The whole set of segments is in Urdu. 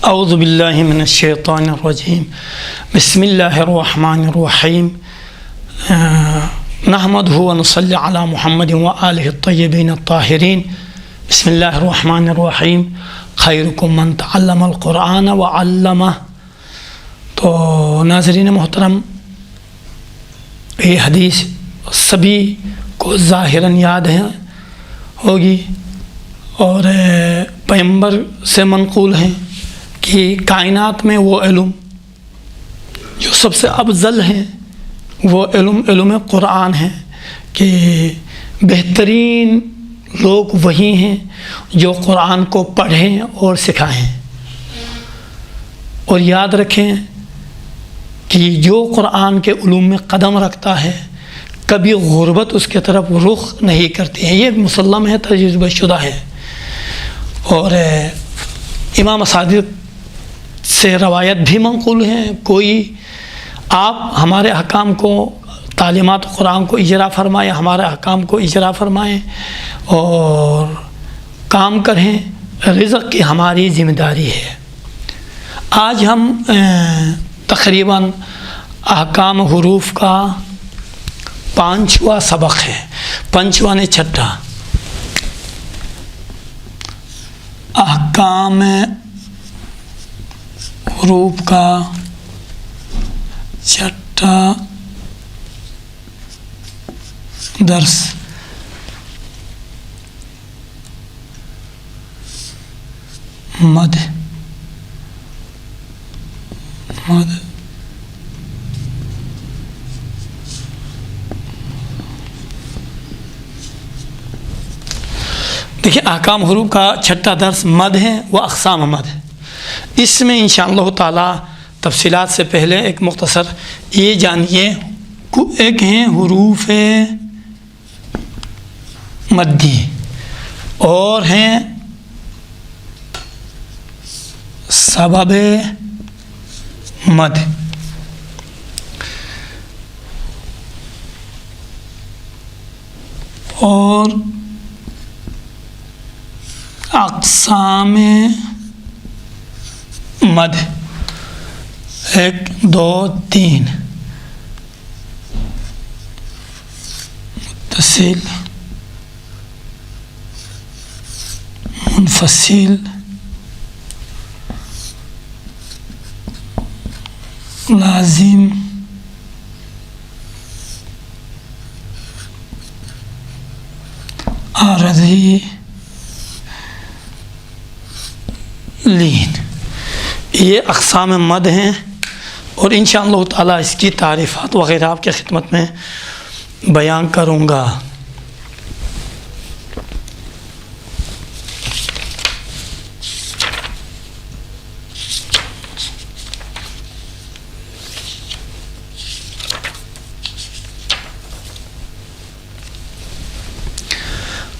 اعوذ باللہ من الشیطان الرجیم بسم اللہ الرحمن الرحیم نحمدہ ونصلی علی محمد وآلہ الطیبین الطاہرین بسم اللہ الرحمن الرحیم خیرکم من تعلم القرآن وعلمہ۔ تو ناظرین محترم، یہ حدیث سبھی کو ظاہراً یاد ہوگی اور پیغمبر سے منقول ہیں کہ کائنات میں وہ علم جو سب سے افضل ہیں وہ علم قرآن ہے، کہ بہترین لوگ وہی ہیں جو قرآن کو پڑھیں اور سکھائیں۔ اور یاد رکھیں کہ جو قرآن کے علوم میں قدم رکھتا ہے کبھی غربت اس کے طرف رخ نہیں کرتی ہے، یہ مسلم ہے، تجربہ شدہ ہے۔ اور امام صادق سے روایت بھی منقول ہیں، کوئی آپ ہمارے احکام کو، تعلیمات قرآن کو اجرا فرمائیں، ہمارے احکام کو اجرا فرمائیں اور کام کریں، رزق کی ہماری ذمہ داری ہے۔ آج ہم تقریباً احکام حروف کا 5واں سبق ہے، 5واں نے 6 احکام حروف کا 6 درس۔ مد دیکھیں، احکام حروف کا 6 درس مد ہے و اقسام مد ہے۔ اس میں انشاءاللہ تعالی تفصیلات سے پہلے ایک مختصر یہ جانیے، ایک ہیں حروف مدی اور ہیں سبب مد۔ اور اقسام مد 1 2 3 متصل، منفصل، لازم، عارضی، لین، یہ اقسام مد ہیں اور انشاءاللہ تعالی اس کی تعریفات وغیرہ آپ کی خدمت میں بیان کروں گا۔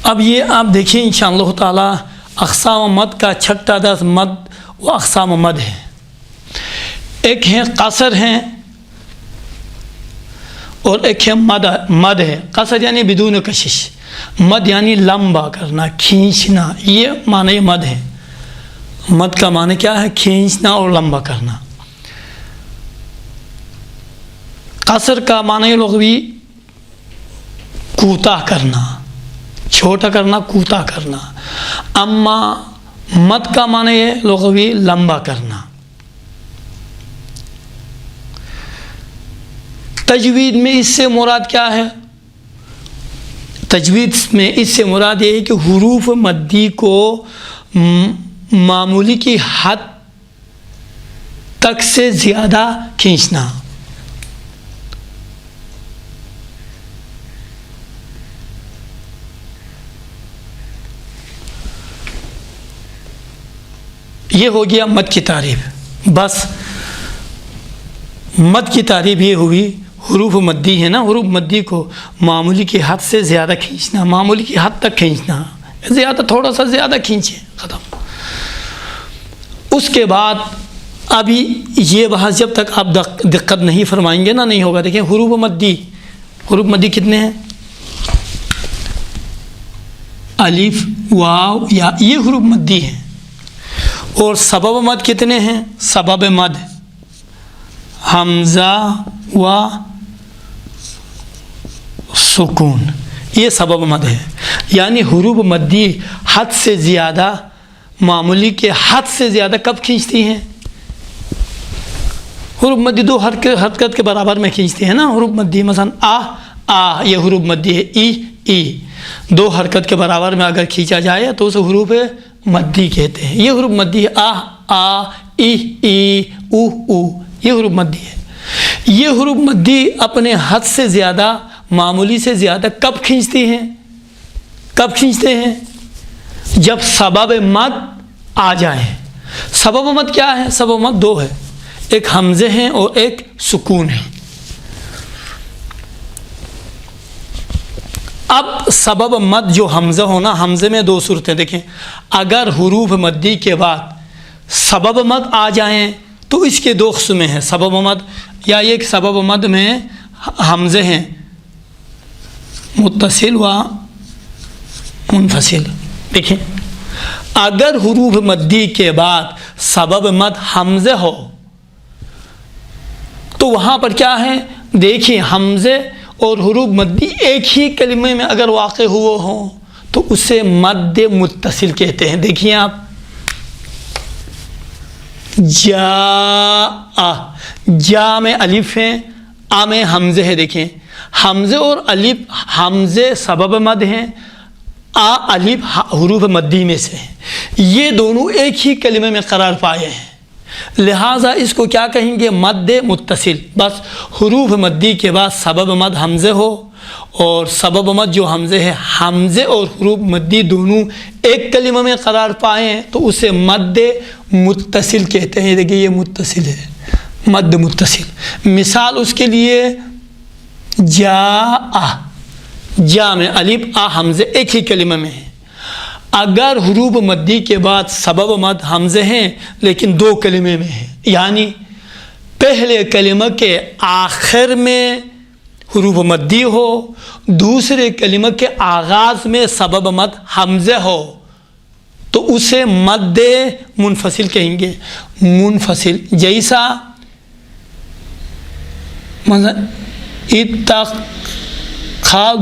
اب یہ آپ دیکھیں انشاءاللہ تعالی اقسام مد کا 6 درس مد و اقسام مد ہے۔ ایک ہے قصر ہیں اور ایک ہے مد ہے۔ قصر یعنی بدون کشش، مد یعنی لمبا کرنا، کھینچنا، یہ معنی مد ہے۔ مد کا معنی کیا ہے؟ کھینچنا اور لمبا کرنا۔ قصر کا معنی لغوی کوتاہ کرنا، چھوٹا کرنا، کوتاہ کرنا۔ اما مد کا معنی ہے لغوی لمبا کرنا۔ تجوید میں اس سے مراد کیا ہے؟ تجوید میں اس سے مراد یہ ہے کہ حروف مدی کو معمولی کی حد تک سے زیادہ کھینچنا۔ یہ ہو گیا مد کی تعریف۔ بس مد کی تعریف یہ ہوئی، حروف مدی ہے نا، حروف مدی کو معمولی کی حد سے زیادہ کھینچنا، معمولی کی حد تک کھینچنا، زیادہ، تھوڑا سا زیادہ کھینچے، ختم۔ اس کے بعد ابھی یہ بحث جب تک آپ دقت نہیں فرمائیں گے نا نہیں ہوگا۔ دیکھیں حروف مدی کتنے ہیں؟ الف، واو، یا، یہ حروف مدی ہیں۔ اور سبب مد کتنے ہیں؟ سبب مد حمزہ و سکون، یہ سبب مد ہے، یعنی حروف مدی حد سے زیادہ، معمولی کے حد سے زیادہ کب کھینچتی ہیں؟ حروف مدی دو حرکت کے برابر میں کھینچتی ہیں نا حروف مدی، مثلا آ یہ حروف مدی ہے، ای دو حرکت کے برابر میں اگر کھینچا جائے تو اسے حروف مدی کہتے ہیں۔ یہ حروف مدی ہے، آ ای او یہ حروف مدی ہے۔ یہ حروف مدی اپنے حد سے زیادہ، معمولی سے زیادہ کب کھینچتی ہیں؟ کب کھینچتے ہیں؟ جب سبب مد آ جائیں۔ سبب مد کیا ہے؟ سبب مد دو ہے، ایک حمزے ہیں اور ایک سکون ہے۔ اب سبب مد جو حمزہ ہونا، حمزے میں دو صورتیں دیکھیں، اگر حروف مدی کے بعد سبب مد آ جائیں تو اس کے دو قسمیں ہیں، سبب مد یا ایک سبب مد میں حمزے ہیں متصل و منفصل۔ دیکھیں اگر حروف مدی کے بعد سبب مد حمزے ہو تو وہاں پر کیا ہے؟ دیکھیں حمزے اور حروف مدی ایک ہی کلمے میں اگر واقع ہوئے ہوں تو اسے مد متصل کہتے ہیں۔ دیکھیں آپ، جا میں الف ہے، آ میں حمزے ہے۔ دیکھیں حمزے اور الف، حمزے سبب مد ہیں، آ الف حروف مدی میں سے ہیں، یہ دونوں ایک ہی کلمے میں قرار پائے ہیں، لہٰذا اس کو کیا کہیں گے؟ مد متصل۔ بس حروف مدی کے بعد سبب مد حمزے ہو اور سبب مد جو حمزے ہے، حمزے اور حروف مدی دونوں ایک کلمہ میں قرار پائیں تو اسے مد متصل کہتے ہیں۔ دیکھیے یہ متصل ہے، مد متصل۔ مثال اس کے لیے جا میں الف آ حمزے ایک ہی کلمہ میں ہیں، اگر حروف مدی کے بعد سبب مد حمزے ہیں لیکن دو کلمے میں ہیں، یعنی پہلے کلمہ کے آخر میں حروف مدی ہو، دوسرے کلمہ کے آغاز میں سبب مد حمزے ہو تو اسے مد منفصل کہیں گے۔ منفصل جیسا اتخذوا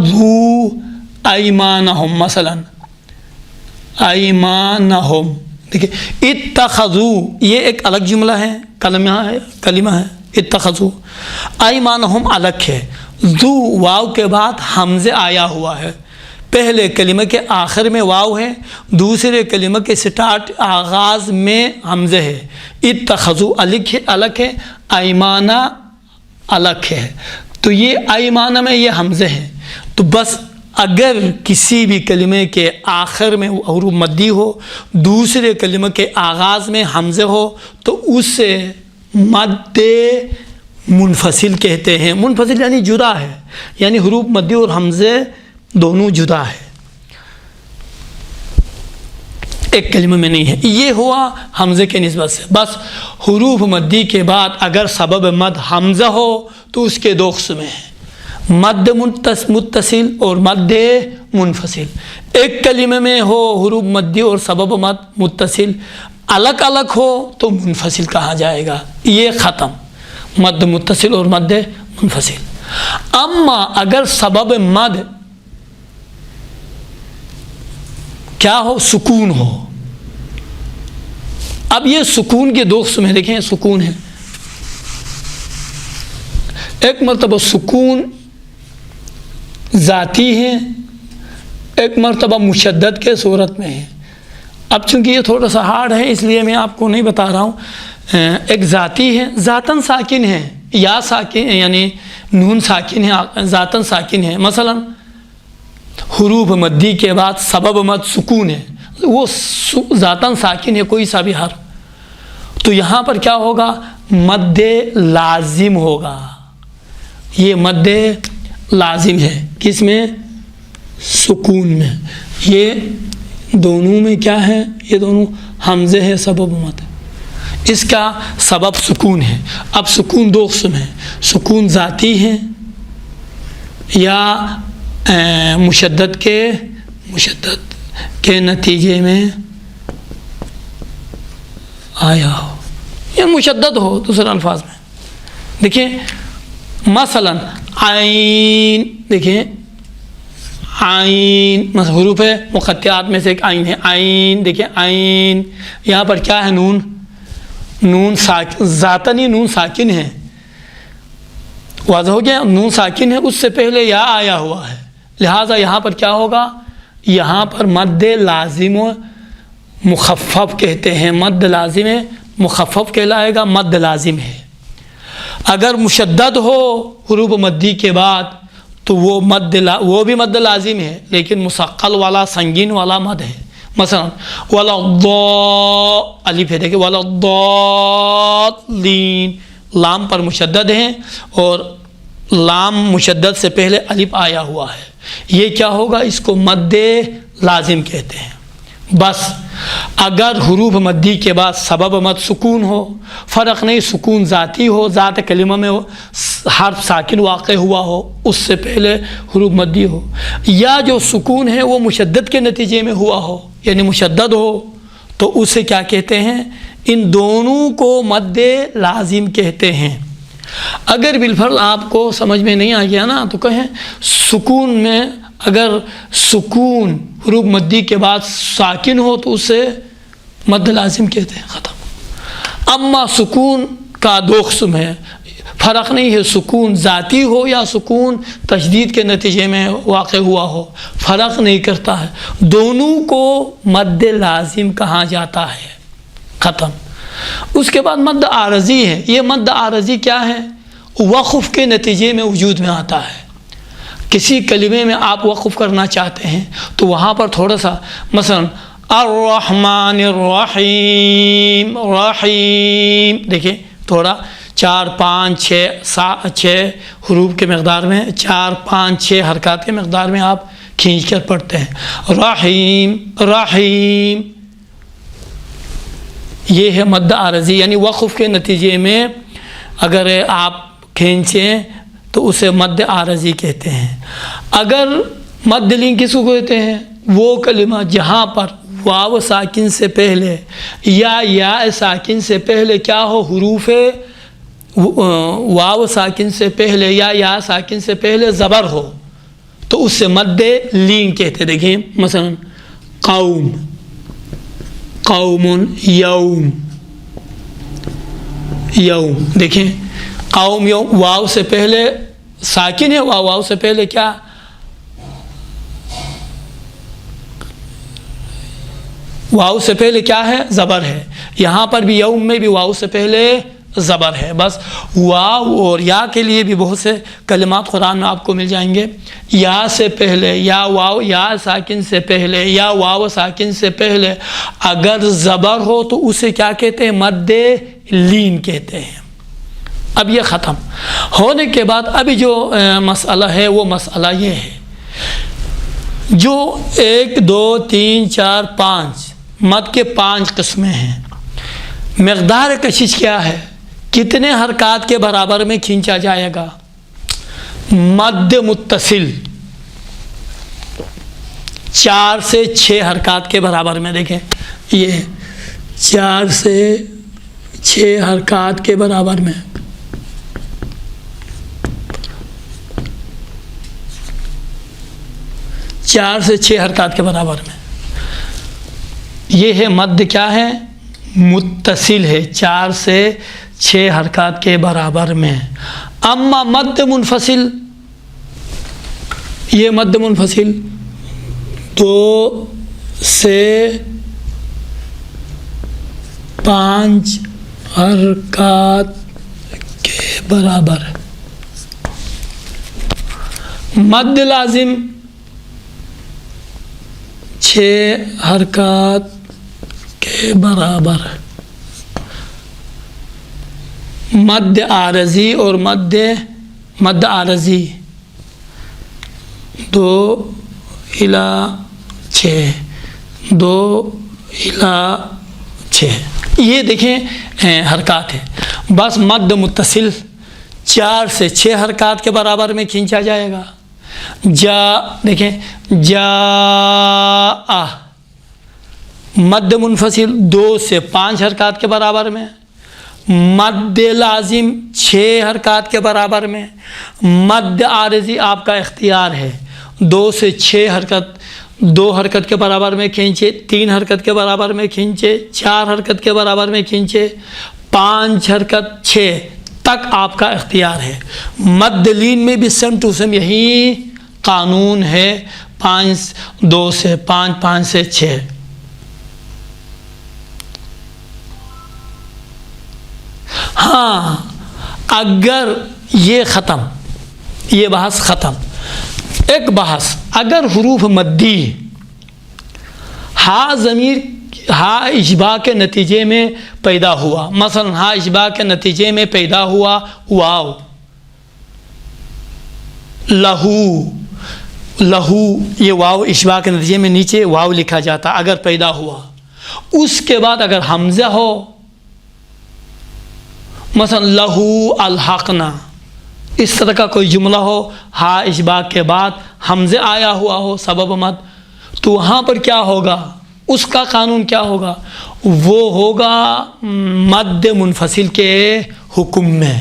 ایمانہم، مثلا ایمانہم، دیکھیں اتخذوا یہ ایک الگ جملہ ہے، کلمہ ہے، اتخذوا، ایمانہم الگ ہے، ذو واو کے بعد حمزے آیا ہوا ہے، پہلے کلمہ کے آخر میں واو ہے، دوسرے کلمہ کے سٹارٹ آغاز میں حمزے ہے۔ اتخذوا الگ ہے، ایمانہ الگ ہے، تو یہ ایمانہ میں یہ حمزے ہیں۔ تو بس اگر کسی بھی کلمے کے آخر میں حروف مدی ہو، دوسرے کلمے کے آغاز میں حمزے ہو تو اسے مد منفصل کہتے ہیں۔ منفصل یعنی جدا ہے، یعنی حروف مدی اور حمزے دونوں جدا ہے، ایک کلمہ میں نہیں ہے۔ یہ ہوا حمزے کے نسبت سے۔ بس حروف مدی کے بعد اگر سبب مد حمزہ ہو تو اس کے دو قسمیں ہیں، مد متصل اور مد منفصل۔ ایک کلمے میں ہو حروف مدی اور سبب مد متصل، الگ الگ ہو تو منفصل کہا جائے گا۔ یہ ختم، مد متصل اور مد منفصل۔ اما اگر سبب مد کیا ہو؟ سکون ہو۔ اب یہ سکون کے دو قسم ہیں، دیکھیں سکون ہے، ایک مرتبہ سکون ذاتی ہے، ایک مرتبہ مشدد کے صورت میں ہے۔ اب چونکہ یہ تھوڑا سا ہارڈ ہے اس لیے میں آپ کو نہیں بتا رہا ہوں۔ ایک ذاتی ہے، ذاتاً ساکن ہے، یا ساکن یعنی نون ساکن ہے، ذاتاً ساکن ہے، مثلا حروف مدی کے بعد سبب مد سکون ہے، وہ ذاتاً ساکن ہے کوئی سا بھی حرف، تو یہاں پر کیا ہوگا؟ مد لازم ہوگا۔ یہ مد لازم ہے، کس میں؟ سکون میں۔ یہ دونوں میں کیا ہے؟ یہ دونوں حمزے ہے، سبب مد، اس کا سبب سکون ہے۔ اب سکون دو قسم ہیں، سکون ذاتی ہے یا مشدد کے نتیجے میں آیا ہو یا مشدد ہو دوسرے الفاظ میں. دیکھیں مثلا عین، دیکھیں عین حروف مقطعات میں سے ایک عین ہے. عین دیکھیں عین، یہاں پر کیا ہے؟ نون. نون ساکن، ذاتن نون ساکن ہے. واضح ہو گیا؟ نون ساکن ہے، اس سے پہلے یا آیا ہوا ہے، لہٰذا یہاں پر کیا ہوگا؟ یہاں پر مد لازم و مخفف کہتے ہیں. مد لازم مخفف کہلائے گا، مد لازم ہے. اگر مشدد ہو حروف مدی کے بعد تو وہ بھی مد لازم ہے، لیکن مثقل والا، سنگین والا مد ہے. مثلا الف ہے، دیکھیں ولضالین، لام پر مشدد ہیں اور لام مشدد سے پہلے الف آیا ہوا ہے. یہ کیا ہوگا؟ اس کو مد لازم کہتے ہیں. بس اگر حروف مدی کے بعد سبب مد سکون ہو، فرق نہیں، سکون ذاتی ہو، ذات کلمہ میں ہو، حرف ساکن واقع ہوا ہو، اس سے پہلے حروف مدی ہو، یا جو سکون ہے وہ مشدد کے نتیجے میں ہوا ہو، یعنی مشدد ہو، تو اسے کیا کہتے ہیں؟ ان دونوں کو مد لازم کہتے ہیں. اگر بالفرض آپ کو سمجھ میں نہیں آ گیا نا تو کہیں سکون میں اگر سکون حروف مدی کے بعد ساکن ہو تو اسے مد لازم کہتے ہیں. ختم. اما سکون کا دو قسم ہے، فرق نہیں ہے سکون ذاتی ہو یا سکون تشدید کے نتیجے میں واقع ہوا ہو، فرق نہیں کرتا ہے، دونوں کو مد لازم کہا جاتا ہے. ختم. اس کے بعد مد عارضی ہے. یہ مد عارضی کیا ہے؟ وقف کے نتیجے میں وجود میں آتا ہے. کسی کلمے میں آپ وقف کرنا چاہتے ہیں تو وہاں پر تھوڑا سا، مثلا الرحمن الرحیم، رحیم، دیکھیں تھوڑا 4 5 6 حروف کے مقدار میں، 4 5 6 حرکات کے مقدار میں آپ کھینچ کر پڑھتے ہیں. رحیم رحیم، یہ ہے مد عارضی، یعنی وقف کے نتیجے میں اگر آپ کھینچیں تو اسے مد عارضی کہتے ہیں. اگر مد لین کس کو کہتے ہیں؟ وہ کلمہ جہاں پر واو ساکن سے پہلے یا ساکن سے پہلے کیا ہو؟ حروف واو ساکن سے پہلے یا ساکن سے پہلے زبر ہو تو اس سے مد لین کہتے. دیکھیں مثلا قوم، قوم، یوم، یوم، دیکھیں قوم یوم، واو سے پہلے ساکن ہے، واو سے پہلے کیا؟ واو سے پہلے کیا ہے؟ زبر ہے. یہاں پر بھی یوم میں بھی واو سے پہلے زبر ہے. بس واو اور یا کے لیے بھی بہت سے کلمات قرآن میں آپ کو مل جائیں گے. یا سے پہلے یا واو، یا ساکن سے پہلے یا واو ساکن سے پہلے اگر زبر ہو تو اسے کیا کہتے ہیں؟ مد لین کہتے ہیں. اب یہ ختم ہونے کے بعد ابھی جو مسئلہ ہے وہ مسئلہ یہ ہے، جو 1 2 3 4 5 مد کے 5 قسمیں ہیں. مقدار کشش کیا ہے؟ کتنے حرکات کے برابر میں کھینچا جائے گا؟ مد متصل 4 سے 6 حرکات کے برابر میں. دیکھیں یہ 4 سے 6 حرکات کے برابر میں. چار سے 6 حرکات کے برابر میں یہ ہے مد کیا ہے؟ متصل ہے، 4 سے 6 حرکات کے برابر میں. اما مد منفصل، یہ مد منفصل 2 سے 5 حرکات کے برابر. مد لازم 6 حرکات کے برابر. مد عارضی اور مد عارضی 2 الی 6، 2 الی 6، یہ دیکھیں حرکات ہے. بس مد متصل 4 سے 6 حرکات کے برابر میں کھینچا جائے گا. جا، دیکھیں جا، مد منفصل 2 سے 5 حرکات کے برابر میں، مد لازم 6 حرکات کے برابر میں، مد عارضی آپ کا اختیار ہے 2 سے 6 حرکت، 2 حرکت کے برابر میں کھینچے، 3 حرکت کے برابر میں کھینچے، 4 حرکت کے برابر میں کھینچے، 5 حرکت 6 تک آپ کا اختیار ہے۔ مد لین میں بھی سیم ٹو سیم یہی قانون ہے، 2 سے 5، 5 سے 6۔ ہاں اگر یہ ختم، یہ بحث ختم، ایک بحث، اگر حروف مدی ہا ضمیر ہا اشباع کے نتیجے میں پیدا ہوا، مثلا ہا اشباع کے نتیجے میں پیدا ہوا واو، لہو، لہو، یہ واو اشباع کے نتیجے میں نیچے واو لکھا جاتا، اگر پیدا ہوا، اس کے بعد اگر حمزہ ہو، مثلا لہو الحقنا، اس طرح کا کوئی جملہ ہو، ہا اشباع کے بعد حمزہ آیا ہوا ہو سبب مد، تو وہاں پر کیا ہوگا، اس کا قانون کیا ہوگا، وہ ہوگا مد منفصل کے حکم میں،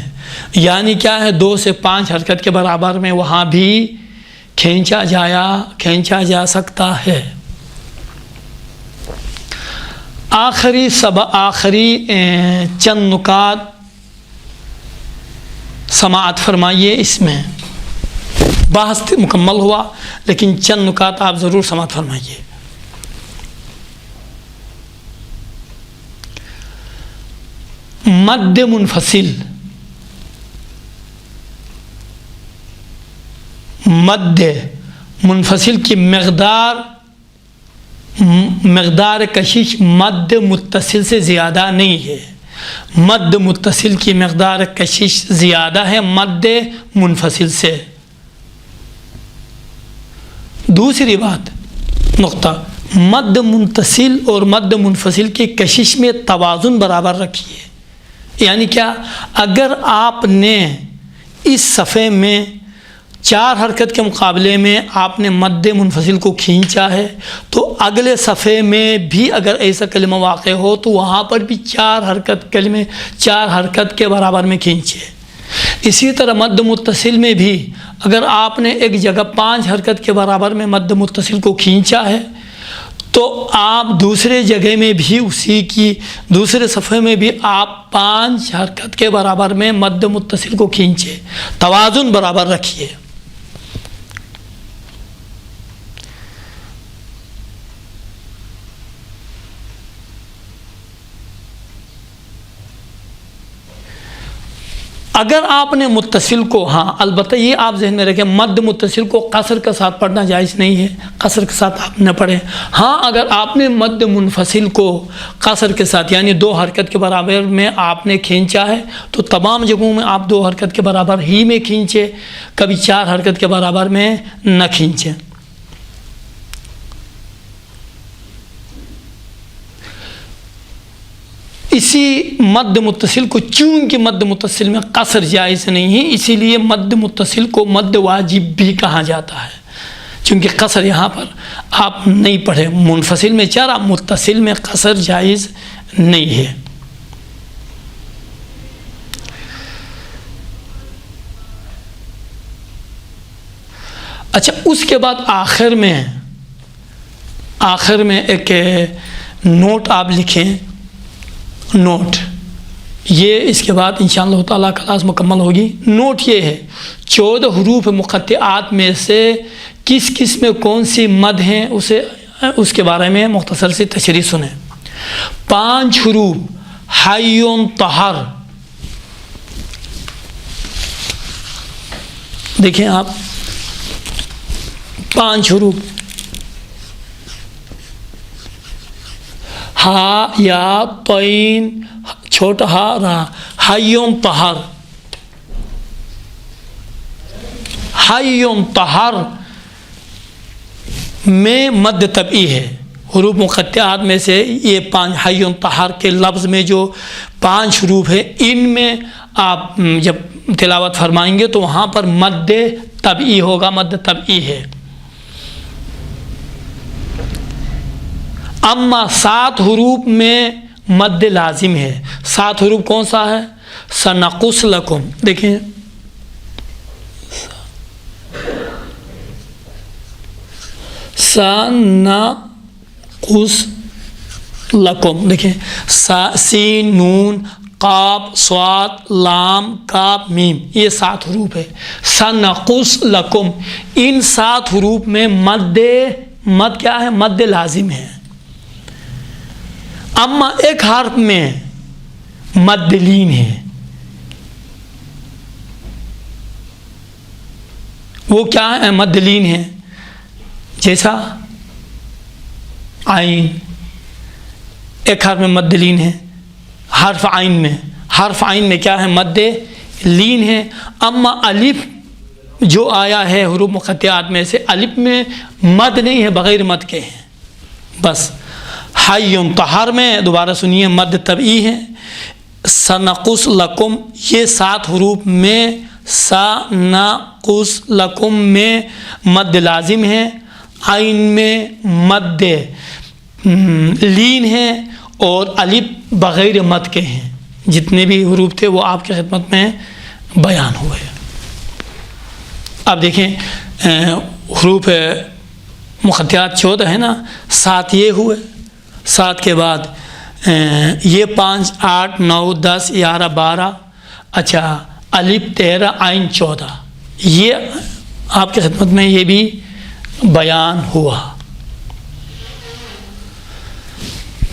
یعنی کیا ہے 2 سے 5 حرکت کے برابر میں وہاں بھی کھینچا جا سکتا ہے۔ آخری چند نکات سماعت فرمائیے، اس میں بحث مکمل ہوا لیکن چند نکات آپ ضرور سماعت فرمائیے۔ مد منفصل، مد منفصل کی مقدار کشش مد متصل سے زیادہ نہیں ہے، مد متصل کی مقدار کشش زیادہ ہے مد منفصل سے۔ دوسری بات، نقطہ، مد متصل اور مد منفصل کی کشش میں توازن برابر رکھیے، یعنی کیا، اگر آپ نے اس صفحے میں 4 حرکت کے مقابلے میں آپ نے مد منفصل کو کھینچا ہے تو اگلے صفحے میں بھی اگر ایسا کلمہ واقع ہو تو وہاں پر بھی 4 حرکت کے برابر میں کھینچے۔ اسی طرح مد متصل میں بھی اگر آپ نے ایک جگہ 5 حرکت کے برابر میں مد متصل کو کھینچا ہے تو آپ دوسرے جگہ میں بھی دوسرے صفحے میں بھی آپ 5 حرکت کے برابر میں مد متصل کو کھینچے، توازن برابر رکھیے۔ اگر آپ نے متصل کو، ہاں البتہ یہ آپ ذہن میں رکھیں، مد متصل کو قصر کے ساتھ پڑھنا جائز نہیں ہے، قصر کے ساتھ آپ نہ پڑھیں۔ ہاں اگر آپ نے مد منفصل کو قصر کے ساتھ یعنی 2 حرکت کے برابر میں آپ نے کھینچا ہے تو تمام جگہوں میں آپ 2 حرکت کے برابر ہی میں کھینچے، کبھی 4 حرکت کے برابر میں نہ کھینچیں۔ اسی مد متصل کو، چونکہ مد متصل میں قصر جائز نہیں ہے، اسی لیے مد متصل کو مد واجب بھی کہا جاتا ہے، چونکہ قصر یہاں پر آپ نہیں پڑھے، منفصل میں 4، متصل میں قصر جائز نہیں ہے۔ اچھا، اس کے بعد آخر میں ایک نوٹ آپ لکھیں، نوٹ، یہ اس کے بعد انشاءاللہ تعالیٰ کلاس مکمل ہوگی۔ نوٹ یہ ہے، 14 حروف مقطعات میں سے کس میں کون سی مد ہیں اس کے بارے میں مختصر سی تشریح سنیں۔ 5 حروف حی طہر، دیکھیں آپ 5 حروف، ہا یا طین چھوٹا ہا را، حی طہر، حی طہر میں مد طبعی ہے۔ حروف مقطعات میں سے یہ 5 حی طہر کے لفظ میں جو 5 حروف ہیں، ان میں آپ جب تلاوت فرمائیں گے تو وہاں پر مد طبعی ہوگا، مد طبعی ہے۔ اما 7 حروف میں مد لازم ہے. 7 حروف کون سا ہے؟ سنقص لکم. دیکھیں سنقص لکم، دیکھیں سین نون قاف صاد لام کاف میم، یہ 7 حروف ہے. سنقص لکم، ان 7 حروف میں مد کیا ہے؟ مد لازم ہے. اما ایک حرف میں مد لین ہے. وہ کیا ہے؟ مد لین ہے. جیسا عین، ایک حرف میں مد لین ہے. حرف عین میں کیا ہے؟ مد لین ہے. اما الف جو آیا ہے حروف مقطعات میں سے، الف میں مد نہیں ہے، بغیر مد کے ہیں. بس حیٌ طہر میں دوبارہ سنیے مد طبعی ہے. سنقص لکم، یہ 7 حروف میں سنقص لکم میں مد لازم ہے. عین میں مد لین ہے اور الف بغیر مد کے ہیں. جتنے بھی حروف تھے وہ آپ کی خدمت میں بیان ہوئے. اب دیکھیں حروف مقطعات 14 ہے نا، 7 یہ ہوئے. 7 کے بعد یہ 5 8 9 10 11 12، اچھا الف 13 عین 14، یہ آپ کی خدمت میں یہ بھی بیان ہوا.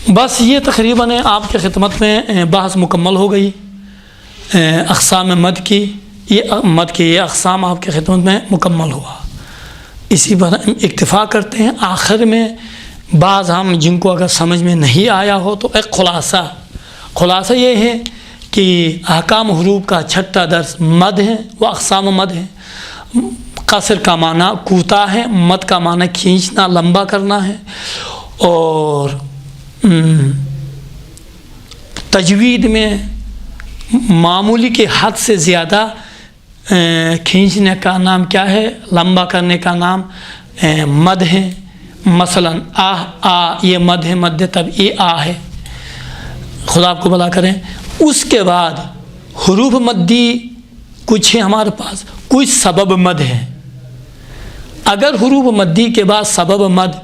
بس یہ تقریباً آپ کی خدمت میں بحث مکمل ہو گئی. اقسام مد کی یہ اقسام آپ کی خدمت میں مکمل ہوا. اسی پر اکتفا کرتے ہیں. آخر میں بعض ہم جن کو اگر سمجھ میں نہیں آیا ہو تو ایک خلاصہ یہ ہے کہ احکام حروف کا 6واں درس مد ہے، وہ اقسام مد ہے. قصر کا معنی کوتاہ ہے، مد کا معنی کھینچنا لمبا کرنا ہے، اور تجوید میں معمولی کے حد سے زیادہ کھینچنے کا نام کیا ہے؟ لمبا کرنے کا نام مد ہے. مثلا آ یہ مد ہے، مد طبعی آ ہے. خدا آپ کو بھلا کریں. اس کے بعد حروف مدی کچھ ہے ہمارے پاس، کچھ سبب مد ہے. اگر حروف مدی کے بعد سبب مد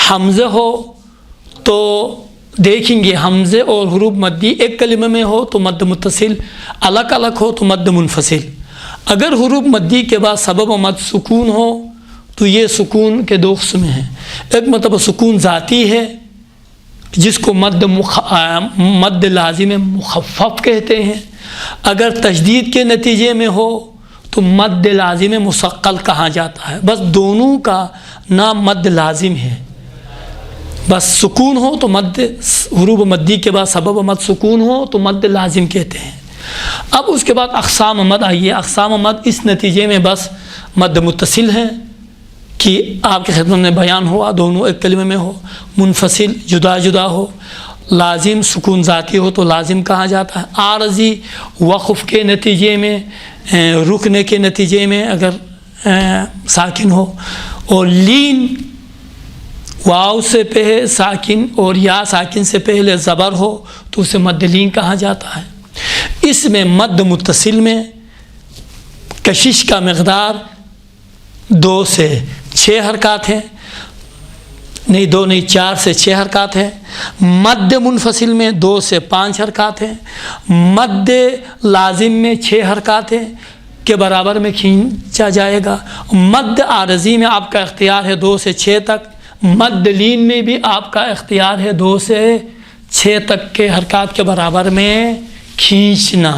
حمزہ ہو تو دیکھیں گے حمزے اور حروف مدی ایک کلمہ میں ہو تو مد متصل، الگ الگ ہو تو مد منفصل. اگر حروف مدی کے بعد سبب مد سکون ہو تو یہ سکون کے 2 قسم ہیں. ایک مطلب سکون ذاتی ہے جس کو مد لازم مخفف کہتے ہیں. اگر تشدید کے نتیجے میں ہو تو مد لازم مثقل کہا جاتا ہے. بس دونوں کا نام مد لازم ہے. بس سکون ہو تو مد، حروف مدی کے بعد سبب مد سکون ہو تو مد لازم کہتے ہیں. اب اس کے بعد اقسام مد آئیے. اقسام مد اس نتیجے میں بس مد متصل ہے کہ آپ کی خدمت میں بیان ہوا، دونوں ایک کلمے میں ہو، منفصل جدا جدا ہو، لازم سکون ذاتی ہو تو لازم کہا جاتا ہے. عارضی وقف کے نتیجے میں، رکنے کے نتیجے میں اگر ساکن ہو، اور لین واو سے پہلے ساکن اور یا ساکن سے پہلے زبر ہو تو اسے مد لین کہا جاتا ہے. اس میں مد متصل میں کشش کا مقدار 2 سے 6 حرکات ہیں، نہیں 2 نہیں 4 سے 6 حرکات ہیں. مد منفصل میں 2 سے 5 حرکات ہیں. مد لازم میں 6 حرکات ہیں کے برابر میں کھینچا جائے گا. مد عارضی میں آپ کا اختیار ہے 2 سے 6 تک. مد لین میں بھی آپ کا اختیار ہے 2 سے 6 تک کے حرکات کے برابر میں کھینچنا.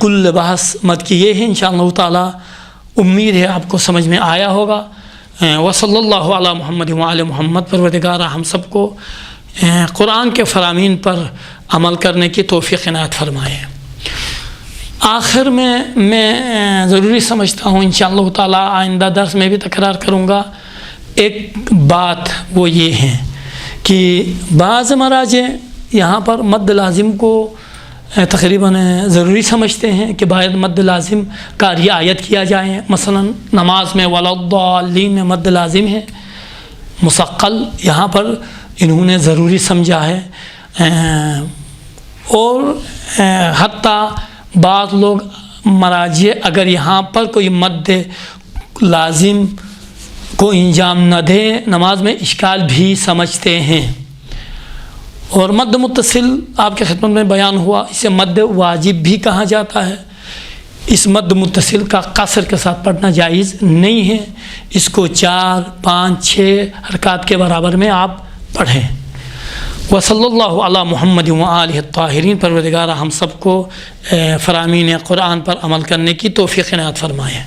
کل بحث مد کی یہ ہے. انشاءاللہ تعالی امید ہے آپ کو سمجھ میں آیا ہوگا. وصلی اللہ علی محمد وعلی محمد. پروردگار ہم سب کو قرآن کے فرامین پر عمل کرنے کی توفیق عنایت فرمائے. آخر میں ضروری سمجھتا ہوں انشاءاللہ تعالی آئندہ درس میں بھی تکرار کروں گا ایک بات، وہ یہ ہے کہ بعض مراجع یہاں پر مد لازم کو تقریباً ضروری سمجھتے ہیں کہ باید مد لازم کا رعایت کیا جائے. مثلا نماز میں ولا الضالین میں مد لازم ہے، مسقل یہاں پر انہوں نے ضروری سمجھا ہے، اور حتیٰ بعض لوگ مراجع اگر یہاں پر کوئی مد لازم کو انجام نہ دے نماز میں اشکال بھی سمجھتے ہیں۔ اور مد متصل آپ کے خدمت میں بیان ہوا، اسے مد واجب بھی کہا جاتا ہے۔ اس مد متصل کا قصر کے ساتھ پڑھنا جائز نہیں ہے، اس کو 4، 5، 6 حرکات کے برابر میں آپ پڑھیں۔ وصلی اللہ علی محمد وآلہ الطاہرین۔ پروردگارہ ہم سب کو فرامین قرآن پر عمل کرنے کی توفیق عنایت فرمائے۔